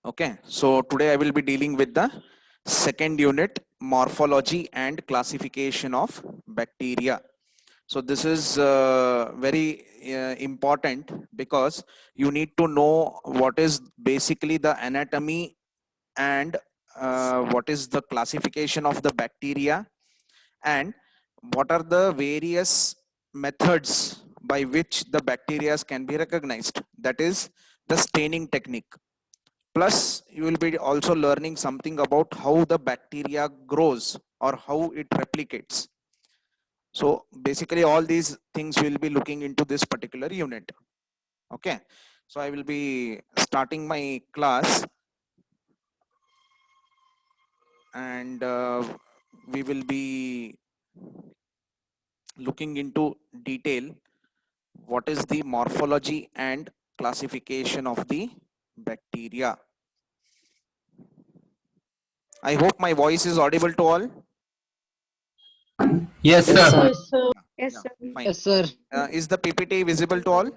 Okay, so today I will be dealing with the second unit, morphology and classification of bacteria. So this is very important because you need to know what is basically the anatomy and what is the classification of the bacteria, and what are the various methods by which the bacteria can be recognized. That is the staining technique. Plus, you will be also learning something about how the bacteria grows or how it replicates. So basically all these things will be looking into this particular unit. Okay. So I will be starting my class, and we will be looking into detail what is the morphology and classification of the bacteria. I hope my voice is audible to all. Yes, Yes, sir. sir. Yes, sir. Yes, Yeah, sir. fine. Yes, sir. Is the PPT visible to all?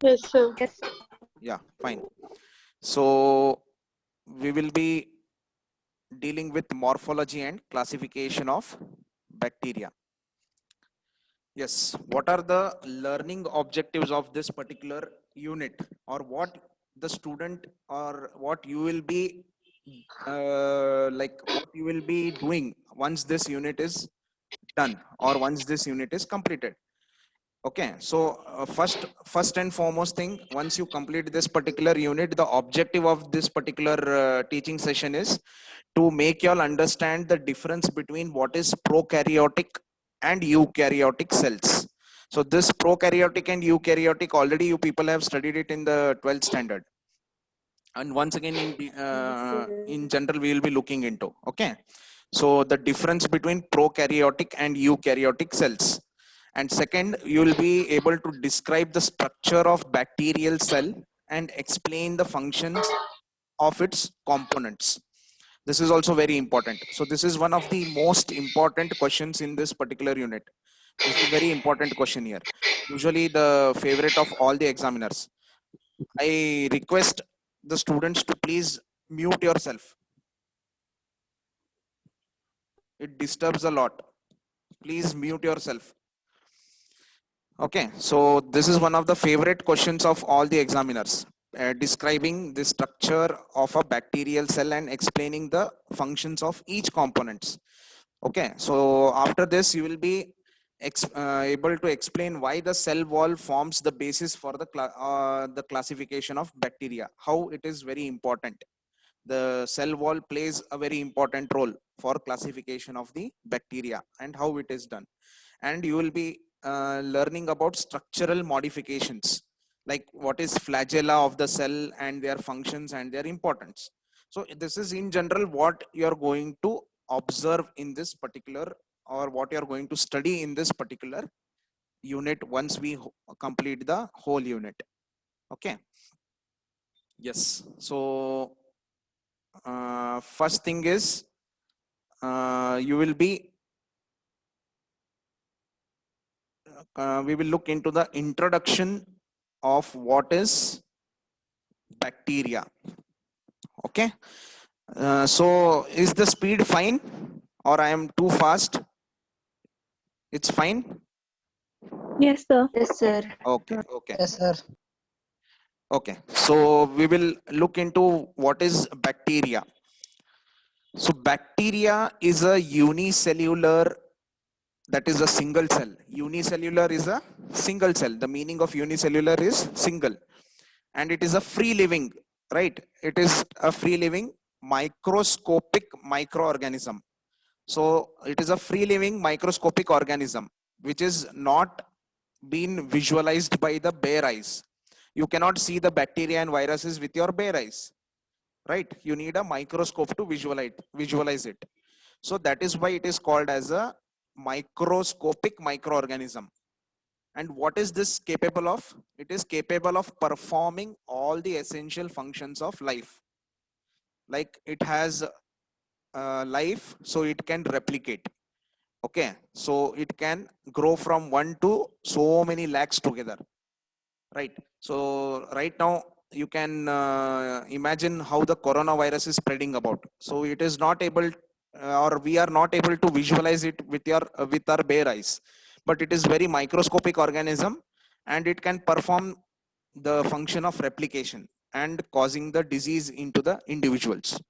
Yes, sir. Yes. Yeah, fine. So we will be dealing with morphology and classification of bacteria. Yes, what are the learning objectives of this particular unit, or what the student or what you will be what you will be doing once this unit is done or once this unit is completed? Okay, so first and foremost thing, once you complete this particular unit, the objective of this particular teaching session is to make you all understand the difference between what is prokaryotic and eukaryotic cells. So this prokaryotic and eukaryotic, already you people have studied it in the 12th standard, and once again in general we will be looking into. Okay, so the difference between prokaryotic and eukaryotic cells, and second you will be able to describe the structure of bacterial cell and explain the functions of its components. This is also very important. So this is one of the most important questions in this particular unit. This is very important question here, usually the favorite of all the examiners. I request the students to please mute yourself. It disturbs a lot. Please mute yourself. Okay, so this is one of the favorite questions of all the examiners. Describing the structure of a bacterial cell and explaining the functions of each components. Okay, so after this you will be able to explain why the cell wall forms the basis for the classification of bacteria, how it is very important. The cell wall plays a very important role for classification of the bacteria and how it is done. And you will be learning about structural modifications, like what is flagella of the cell and their functions and their importance. So this is in general what you are going to observe in this particular, or what you are going to study in this particular unit once we complete the whole unit. Okay. Yes, so first thing is you will be we will look into the introduction of what is bacteria. Okay, so is the speed fine or I am too fast? It's fine. Yes, sir. Yes, sir. Okay, okay, Yes, sir. okay. So we will look into what is bacteria. So bacteria is a unicellular, that is a single cell. Unicellular is a single cell. The meaning of unicellular is single, and it is a free living, right? It is a free living microscopic microorganism. So it is a free living microscopic organism which is not been visualized by the bare eyes. You cannot see the bacteria and viruses with your bare eyes, right? You need a microscope to visualize it. So that is why it is called as a microscopic microorganism. And what is this capable of? It is capable of performing all the essential functions of life. Like it has life, so it can replicate. Okay, so it can grow from 1 to so many lakhs together, right? So right now you can imagine how the coronavirus is spreading about. So it is not able, or we are not able to visualize it with our bare eyes, but it is very microscopic organism, and it can perform the function of replication and causing the disease into the individuals.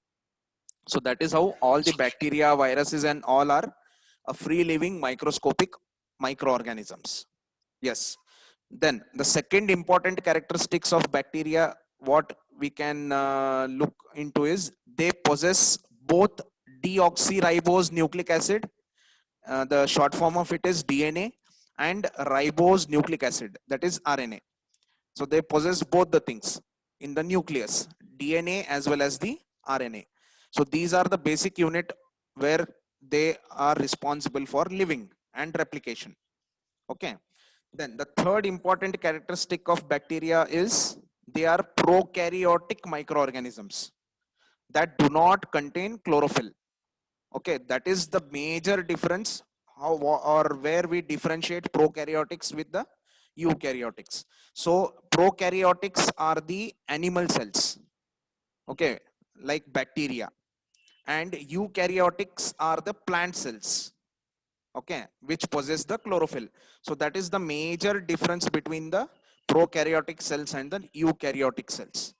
So that is how all the bacteria, viruses, and all are free living microscopic microorganisms. Yes. Then the second important characteristics of bacteria, what we can look into is they possess both deoxyribose nucleic acid, the short form of it is DNA, and ribose nucleic acid, that is RNA. So they possess both the things in the nucleus, DNA as well as the RNA. So these are the basic unit where they are responsible for living and replication. Okay. Then the third important characteristic of bacteria is they are prokaryotic microorganisms that do not contain chlorophyll. Okay, that is the major difference, how or where we differentiate prokaryotics with the eukaryotics. So prokaryotics are the animal cells, okay, like bacteria, and eukaryotics are the plant cells, okay, which possess the chlorophyll. So that is the major difference between the prokaryotic cells and the eukaryotic cells.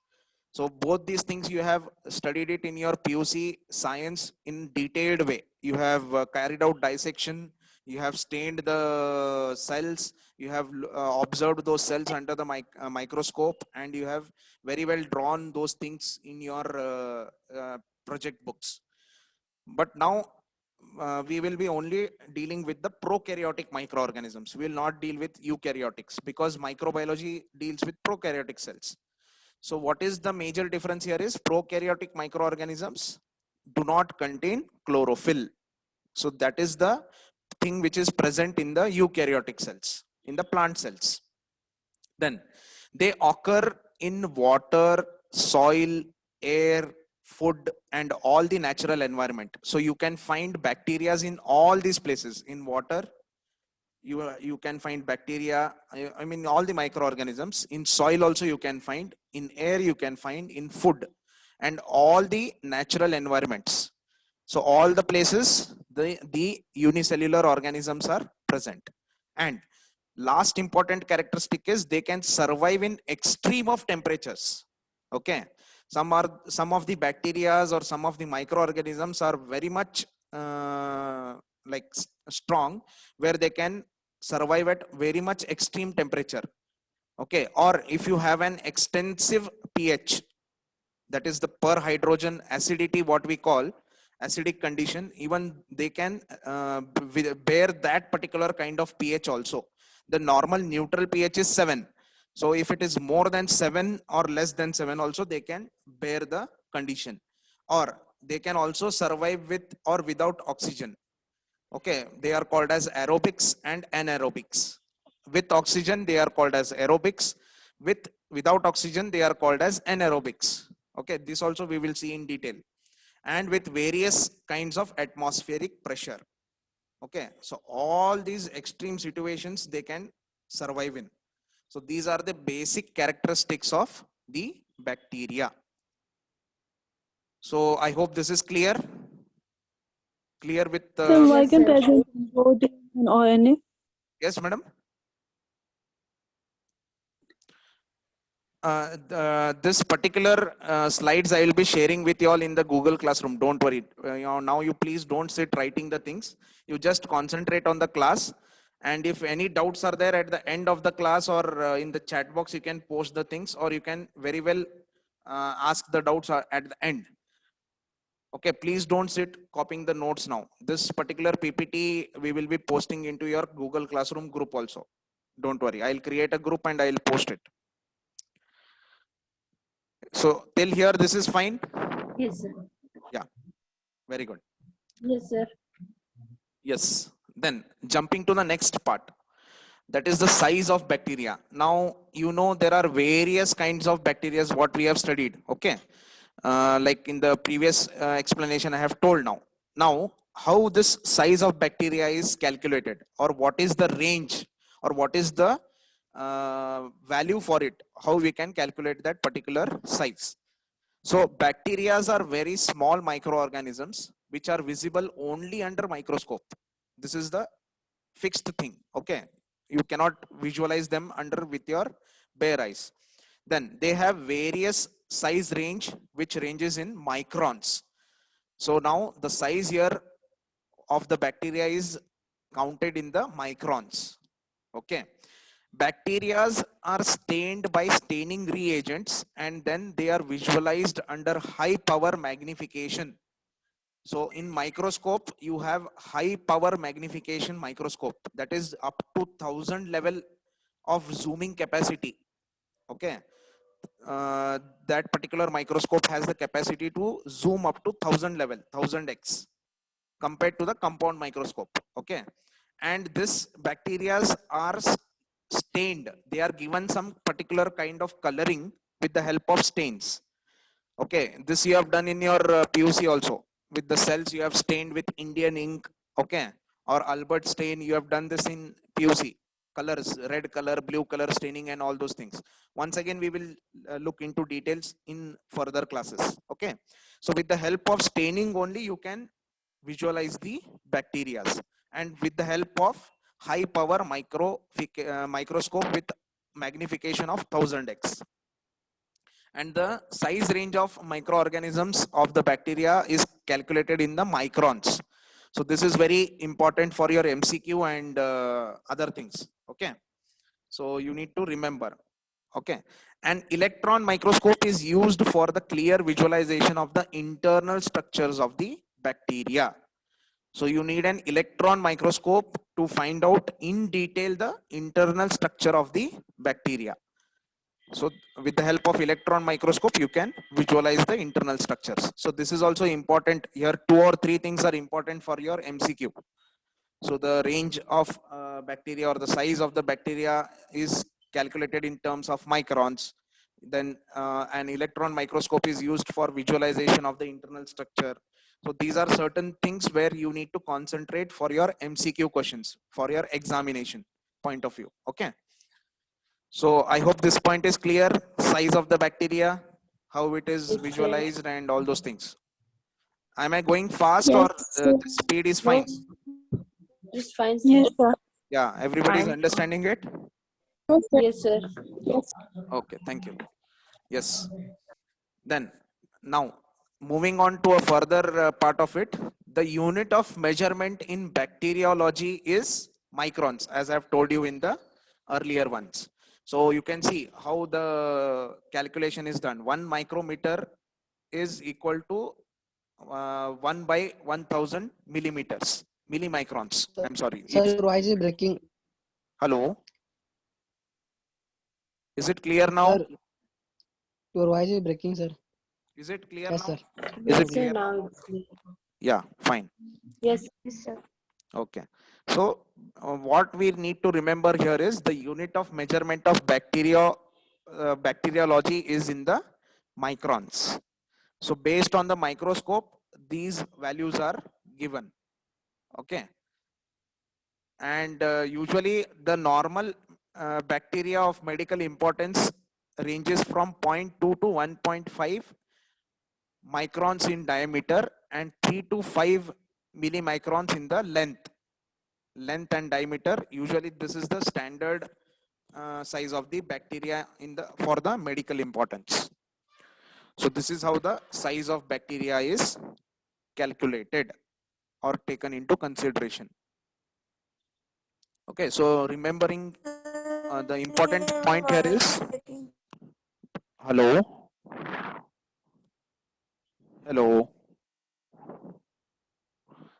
So both these things you have studied it in your PUC science in detailed way. You have carried out dissection, you have stained the cells, you have observed those cells under the microscope, and you have very well drawn those things in your project books. But now we will be only dealing with the prokaryotic microorganisms. We will not deal with eukaryotics because microbiology deals with prokaryotic cells. So what is the major difference here is prokaryotic microorganisms do not contain chlorophyll. So that is the thing which is present in the eukaryotic cells, in the plant cells. Then they occur in water, soil, air, food, and all the natural environment. So you can find bacteria in all these places. In water, you can find bacteria, I mean all the microorganisms. In soil also you can find, in air you can find, in food, and all the natural environments. So all the places the unicellular organisms are present. And last important characteristic is they can survive in extreme of temperatures. Okay, some of the bacteria or some of the microorganisms are very much like strong, where they can survive at very much extreme temperature. Okay, or if you have an extensive pH, that is the per hydrogen acidity, what we call acidic condition, even they can bear that particular kind of pH also. The normal neutral pH is 7. So if it is more than 7 or less than 7 also, they can bear the condition, or they can also survive with or without oxygen. Okay, they are called as aerobics and anaerobics. With oxygen they are called as aerobics, without oxygen they are called as anaerobics. Okay, this also we will see in detail. And with various kinds of atmospheric pressure. Okay, so all these extreme situations they can survive in. So these are the basic characteristics of the bacteria. So I hope this is clear with So why Yes, can sir. present in protein and RNA? yes madam. This particular slides I will be sharing with you all in the Google Classroom. Don't worry. Now you please don't sit writing the things. You just concentrate on the class. And if any doubts are there at the end of the class or in the chat box, you can post the things, or you can very well ask the doubts at the end. Okay, please don't sit copying the notes now. This particular PPT we will be posting into your Google Classroom group also. Don't worry. I'll create a group and I'll post it. So till here, this is fine. Yes, sir. Yeah, very good. Yes, sir. Yes. Then jumping to the next part, that is the size of bacteria. Now, you know, there are various kinds of bacteria what we have studied. Okay. Like in the previous explanation I have told now. Now, how this size of bacteria is calculated, or what is the range, or what is the value for it, how we can calculate that particular size. So bacteria are very small microorganisms which are visible only under microscope. This is the fixed thing. Okay, you cannot visualize them under with your bare eyes. Then they have various size range which ranges in microns. So now the size here of the bacteria is counted in the microns. Okay, bacteria are stained by staining reagents and then they are visualized under high power magnification. So in microscope, you have high power magnification microscope that is up to 1000 level of zooming capacity. Okay, that particular microscope has the capacity to zoom up to 1000 level, 1000x compared to the compound microscope. Okay, and this bacteria are stained. They are given some particular kind of coloring with the help of stains. Okay, this you have done in your PUC also. With the cells you have stained with Indian ink. Okay, or Albert stain, you have done this in PUC. Colors, red color, blue color staining and all those things. Once again, we will look into details in further classes. Okay, so with the help of staining only, you can visualize the bacteria, and with the help of high power microscope with magnification of 1000x, and the size range of microorganisms of the bacteria is calculated in the microns. So this is very important for your MCQ and other things. Okay, so you need to remember. Okay, an electron microscope is used for the clear visualization of the internal structures of the bacteria. So you need an electron microscope to find out in detail the internal structure of the bacteria. So with the help of electron microscope, you can visualize the internal structures. So this is also important here. 2 or 3 things are important for your MCQ. So the range of bacteria or the size of the bacteria is calculated in terms of microns. Then an electron microscope is used for visualization of the internal structure. So these are certain things where you need to concentrate for your MCQ questions, for your examination point of view. Okay. So I hope this point is clear. Size of the bacteria, how it is Yes, sir. visualized and all those things. Am I going fast Yes, or sir. the speed is No, fine? it's fine, sir. Yes, sir. Yeah, everybody is Fine. understanding it? Yes, sir. Yes, sir. Yes. Okay, thank you. Yes. Then now moving on to a further part of it, the unit of measurement in bacteriology is microns, as I've told you in the earlier ones. So you can see how the calculation is done. 1 micrometer is equal to 1 by 1000 millimeters, millimicrons. I'm sorry. Sir, It's your voice is breaking. hello. Is it clear now? Sir, your voice is breaking, sir. Is it clear Yes, now? sir. Is Yes, it sir. clear? Now it's clear. Yeah, fine. Yes, sir. Okay. So what we need to remember here is the unit of measurement of bacteriology is in the microns. So based on the microscope, these values are given. Okay. And usually the normal bacteria of medical importance ranges from 0.2 to 1.5 microns in diameter and 3 to 5 millimicrons in the length and diameter. Usually this is the standard size of the bacteria in the for the medical importance. So this is how the size of bacteria is calculated or taken into consideration. Okay, so remembering the important point here is hello.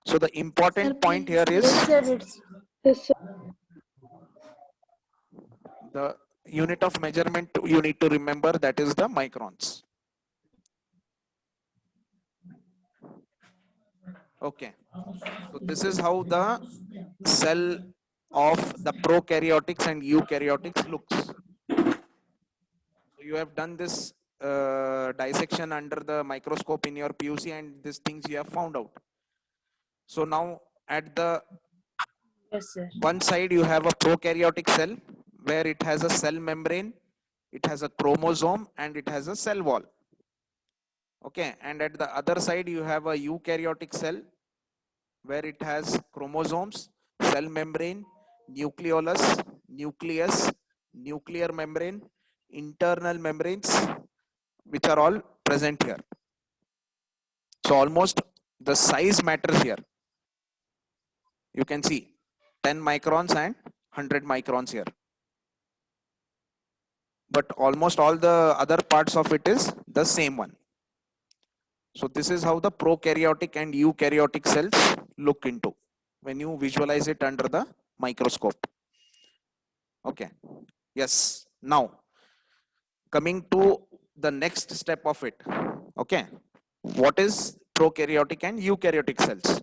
So the important point here is Yes, sir. It's Yes, sir. the unit of measurement you need to remember, that is the microns. Okay, so this is how the cell of the prokaryotics and eukaryotics looks. So you have done this dissection under the microscope in your PUC and these things you have found out. So now at the yes, sir. one side you have a prokaryotic cell where it has a cell membrane, it has a chromosome, and it has a cell wall. Okay, and at the other side you have a eukaryotic cell where it has chromosomes, cell membrane, nucleolus, nucleus, nuclear membrane, internal membranes, which are all present here. So almost the size matters here. You can see 10 microns and 100 microns here. But almost all the other parts of it is the same one. So this is how the prokaryotic and eukaryotic cells look into when you visualize it under the microscope. Okay. Yes. Now, coming to the next step of it. Okay. What is prokaryotic and eukaryotic cells?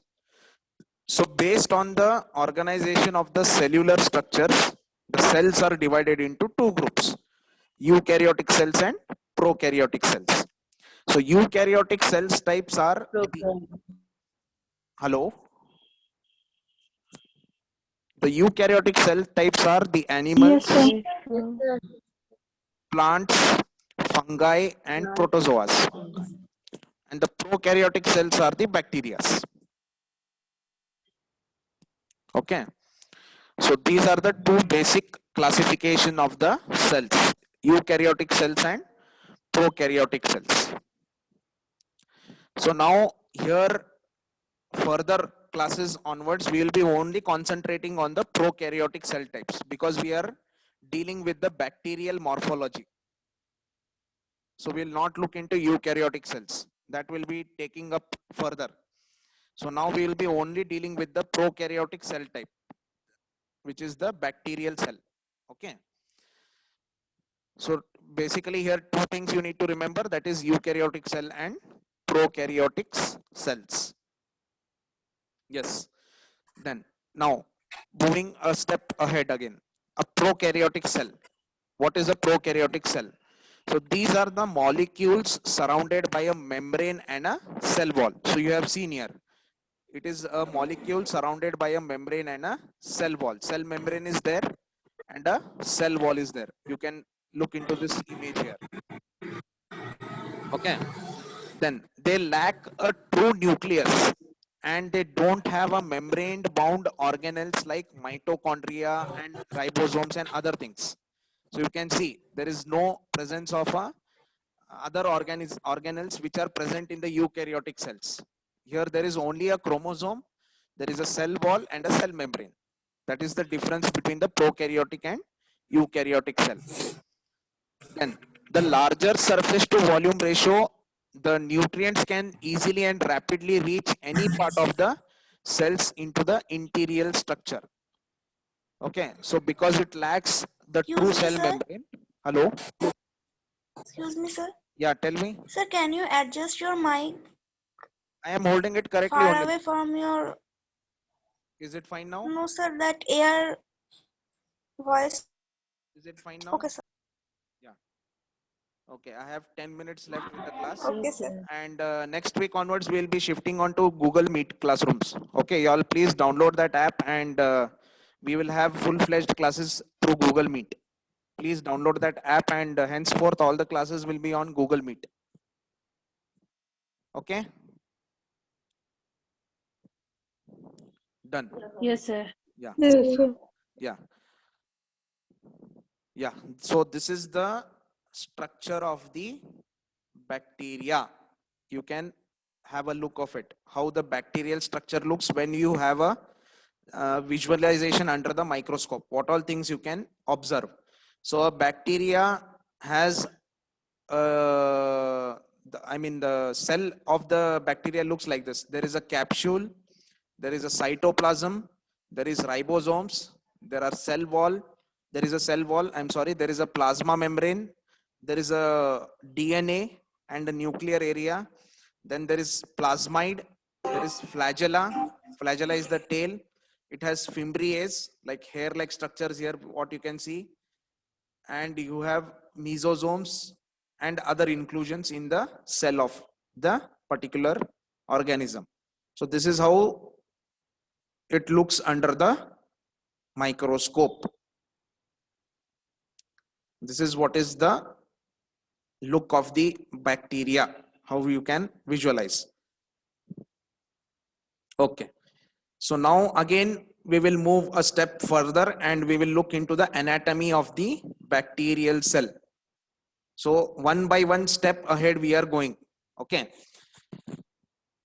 So based on the organization of the cellular structures, the cells are divided into two groups, eukaryotic cells and prokaryotic cells. So eukaryotic cells types are hello. The eukaryotic cell types are the animals, Yes, Yes, sir. plants, fungi, and protozoas. And the prokaryotic cells are the bacteria. Okay. So these are the two basic classification of the cells, eukaryotic cells and prokaryotic cells. So now here further classes onwards, we will be only concentrating on the prokaryotic cell types because we are dealing with the bacterial morphology. So we will not look into eukaryotic cells. That will be taking up further. So now we will be only dealing with the prokaryotic cell type, which is the bacterial cell. Okay. So basically here two things you need to remember, that is eukaryotic cell and prokaryotic cells. Yes. Then now moving a step ahead again, a prokaryotic cell. What is a prokaryotic cell? So these are the molecules surrounded by a membrane and a cell wall. So you have seen here, it is a molecule surrounded by a membrane and a cell wall. Cell membrane is there and a cell wall is there. You can look into this image here. Okay. Then they lack a true nucleus and they don't have a membrane bound organelles like mitochondria and ribosomes and other things. So you can see there is no presence of a other organelles which are present in the eukaryotic cells. Here there is only a chromosome, there is a cell wall and a cell membrane. That is the difference between the prokaryotic and eukaryotic cell. Then the larger surface to volume ratio, the nutrients can easily and rapidly reach any part of the cells into the interior structure. Okay, so because it lacks the true Excuse me, cell sir. membrane. Hello? Excuse me, sir. Yeah, tell me. Sir, can you adjust your mic I am holding it correctly far only. away from your... Is it fine now? No, sir, that air voice. Is it fine now? Okay, sir. Okay, I have 10 minutes left in the class. Okay, Yes, sir. sir. And next week onwards, we'll be shifting on to Google Meet classrooms. Okay, y'all please download that app and we will have full-fledged classes through Google Meet. Please download that app and henceforth all the classes will be on Google Meet. Okay? Done. Yes, sir. Yeah. yes, sir. Yeah. Yeah. So this is the structure of the bacteria. You can have a look of it, how the bacterial structure looks when you have a visualization under the microscope, what all things you can observe. So a bacteria has the cell of the bacteria looks like this. There is a capsule, there is a cytoplasm, there is ribosomes, there are cell wall, there is a cell wall, there is a plasma membrane, there is a DNA and a nuclear area. Then there is plasmid, there is flagella. Flagella is the tail. It has fimbriae, like hair-like structures here, what you can see. And you have mesosomes and other inclusions in the cell of the particular organism. So this is how it looks under the microscope. This is what is the look of the bacteria, how you can visualize. Okay. So now again, we will move a step further and we will look into the anatomy of the bacterial cell. So one by one step ahead we are going. Okay.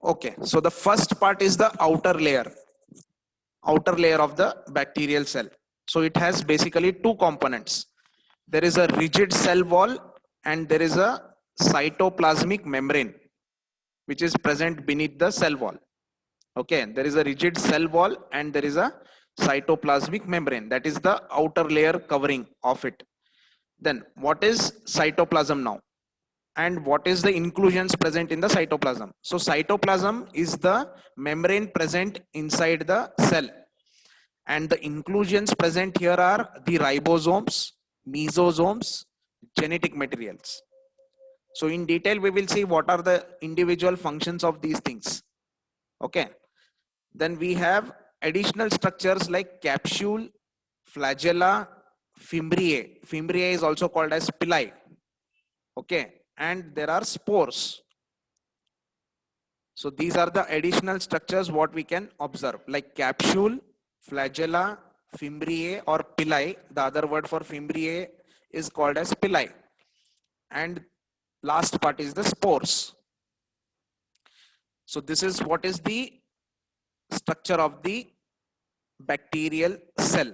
Okay. So the first part is the outer layer of the bacterial cell. So it has basically two components. There is a rigid cell wall and there is a cytoplasmic membrane which is present beneath the cell wall. Okay, there is a rigid cell wall and there is a cytoplasmic membrane, that is the outer layer covering of it. Then what is cytoplasm now, and what is the inclusions present in the cytoplasm? So cytoplasm is the membrane present inside the cell, and the inclusions present here are the ribosomes, mesosomes, genetic materials. So in detail we will see what are the individual functions of these things. Okay. Then we have additional structures like capsule, flagella, fimbriae. Fimbriae is also called as pili. Okay. And there are spores. So these are the additional structures what we can observe, like capsule, flagella, fimbriae or pili. The other word for fimbriae is called as pili. And last part is the spores. So this is what is the structure of the bacterial cell.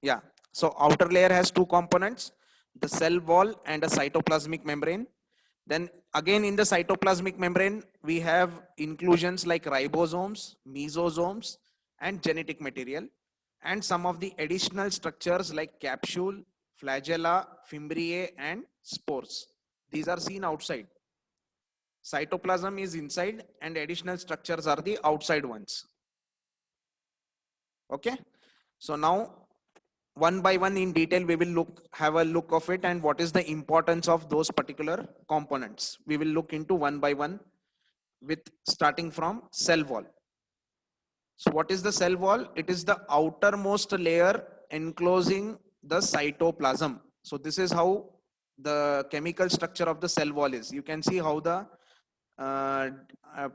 Yeah. So outer layer has two components, the cell wall and a cytoplasmic membrane. Then again in the cytoplasmic membrane, we have inclusions like ribosomes, mesosomes, and genetic material, and some of the additional structures like capsule, flagella, fimbriae, and spores. These are seen outside. Cytoplasm is inside and additional structures are the outside ones. Okay. So now one by one in detail we will have a look of it and what is the importance of those particular components. We will look into one by one with starting from cell wall. So what is the cell wall? It is the outermost layer enclosing the cytoplasm. So this is how the chemical structure of the cell wall is. You can see how the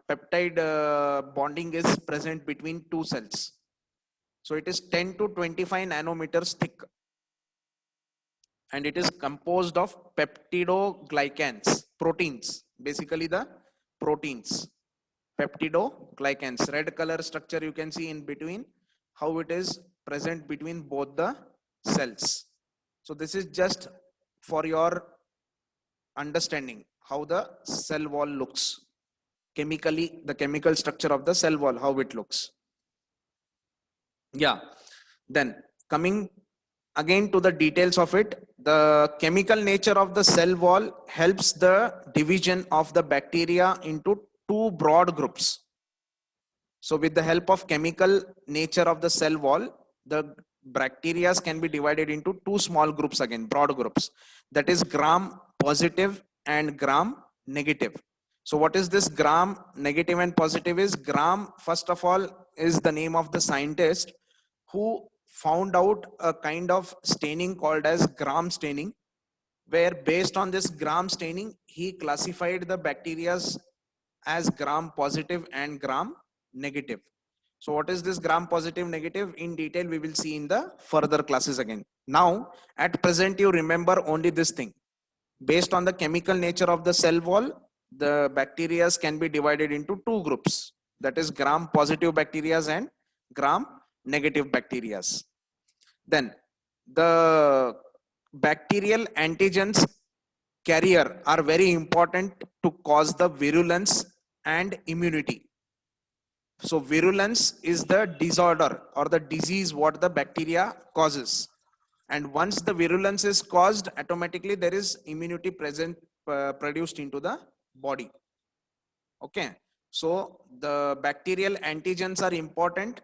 peptide bonding is present between two cells. So it is 10 to 25 nanometers thick and it is composed of peptidoglycans, proteins, basically the proteins, peptidoglycans. Red color structure you can see in between, how it is present between both the cells. So this is just for your understanding how the cell wall looks chemically, the chemical structure of the cell wall, how it looks. Yeah. Then coming again to the details of it, the chemical nature of the cell wall helps the division of the bacteria into two broad groups. So with the help of chemical nature of the cell wall, the bacteria can be divided into two small groups, again broad groups, that is gram positive and gram negative. So what is this gram negative and positive is? Gram, first of all, is the name of the scientist who found out a kind of staining called as gram staining, where based on this gram staining, he classified the bacteria as gram positive and gram negative. So what is this gram positive negative? In detail, we will see in the further classes again. Now, at present, you remember only this thing. Based on the chemical nature of the cell wall, the bacteria can be divided into two groups. That is gram positive bacteria and gram negative bacteria. Then the bacterial antigens carrier are very important to cause the virulence and immunity. So virulence is the disorder or the disease what the bacteria causes. And once the virulence is caused, automatically there is immunity produced into the body. Okay. So the bacterial antigens are important.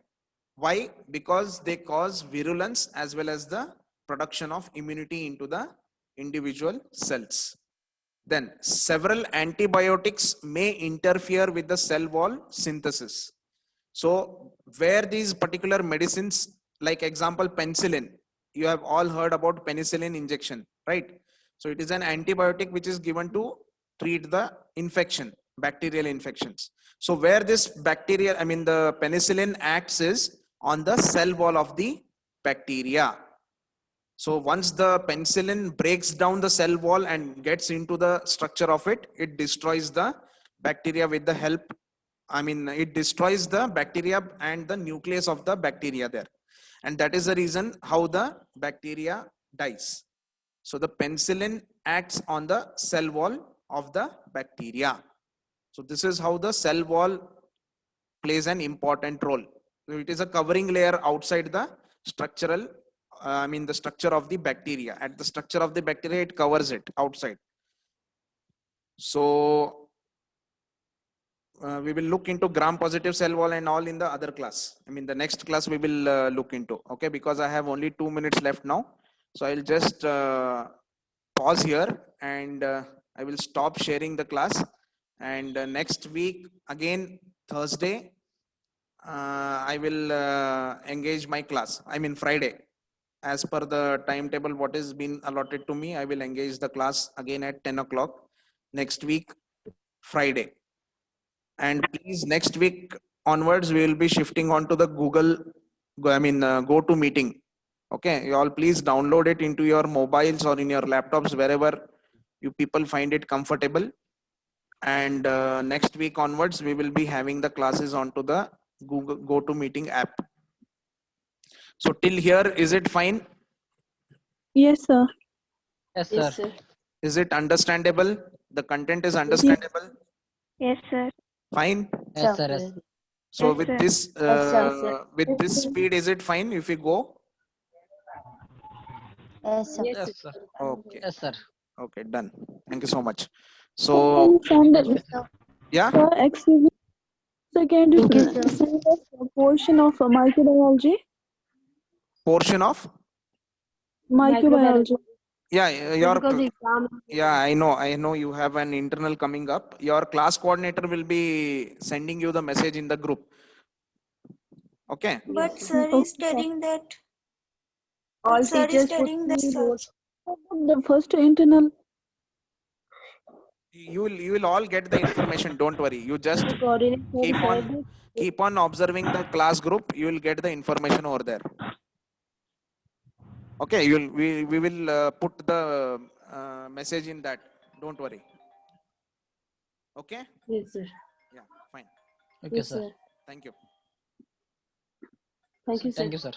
Why? Because they cause virulence as well as the production of immunity into the individual cells. Then several antibiotics may interfere with the cell wall synthesis. So where these particular medicines, like example penicillin, you have all heard about penicillin injection. right? So it is an antibiotic which is given to treat the infection, bacterial infections. So where this bacteria, I mean the penicillin acts is on the cell wall of the bacteria. So once the penicillin breaks down the cell wall and gets into the structure of it, it destroys the bacteria with the help, I mean, it destroys the bacteria and the nucleus of the bacteria there. And that is the reason how the bacteria dies. So the penicillin acts on the cell wall of the bacteria. So this is how the cell wall plays an important role. So it is a covering layer outside the structural, I mean the structure of the bacteria. At the structure of the bacteria, it covers it outside. So we will look into gram-positive cell wall and all in the other class. I mean the next class we will look into, okay, because I have only 2 minutes left now. So I'll just pause here and I will stop sharing the class. And next week, again, Thursday, I will engage my class. I mean Friday. As per the timetable what is been allotted to me, I will engage the class again at 10 o'clock next week, Friday. And please, next week onwards, we will be shifting on to the Google, Go to Meeting. Okay, you all please download it into your mobiles or in your laptops, wherever you people find it comfortable. And next week onwards, we will be having the classes onto the Google Go to Meeting app. So till here, is it fine? Yes, sir. Yes, Yes, sir. sir. Is it understandable? The content is understandable? Yes, sir. Fine. Yes, sir. Yes. So Yes, with sir. this, sir. with this speed, is it fine if we go? Yes, Yes, sir. sir. Okay. Yes, sir. Okay, done. Thank you so much. Can So you send Thank you, it, sir. yeah, sir? Excuse me. So can you Thank you, sir. send us a portion of microbiology? portion of, Microbiology. yeah, your Because exam. yeah, I know you have an internal coming up. Your class coordinator will be sending you the message in the group. Okay. But Yes, sir. sir is Okay, sir. telling that. All But sir is teachers put telling that me sir. notes. The first internal. You will all get the information. Don't worry. You just The coordinator keep said on observing the class group. You will get the information over there. Okay. We will put the message in that. Don't worry. Okay. yes, sir. Yeah. Fine. Okay, Yes, sir. sir. Thank you. Thank you, sir. Thank you, sir.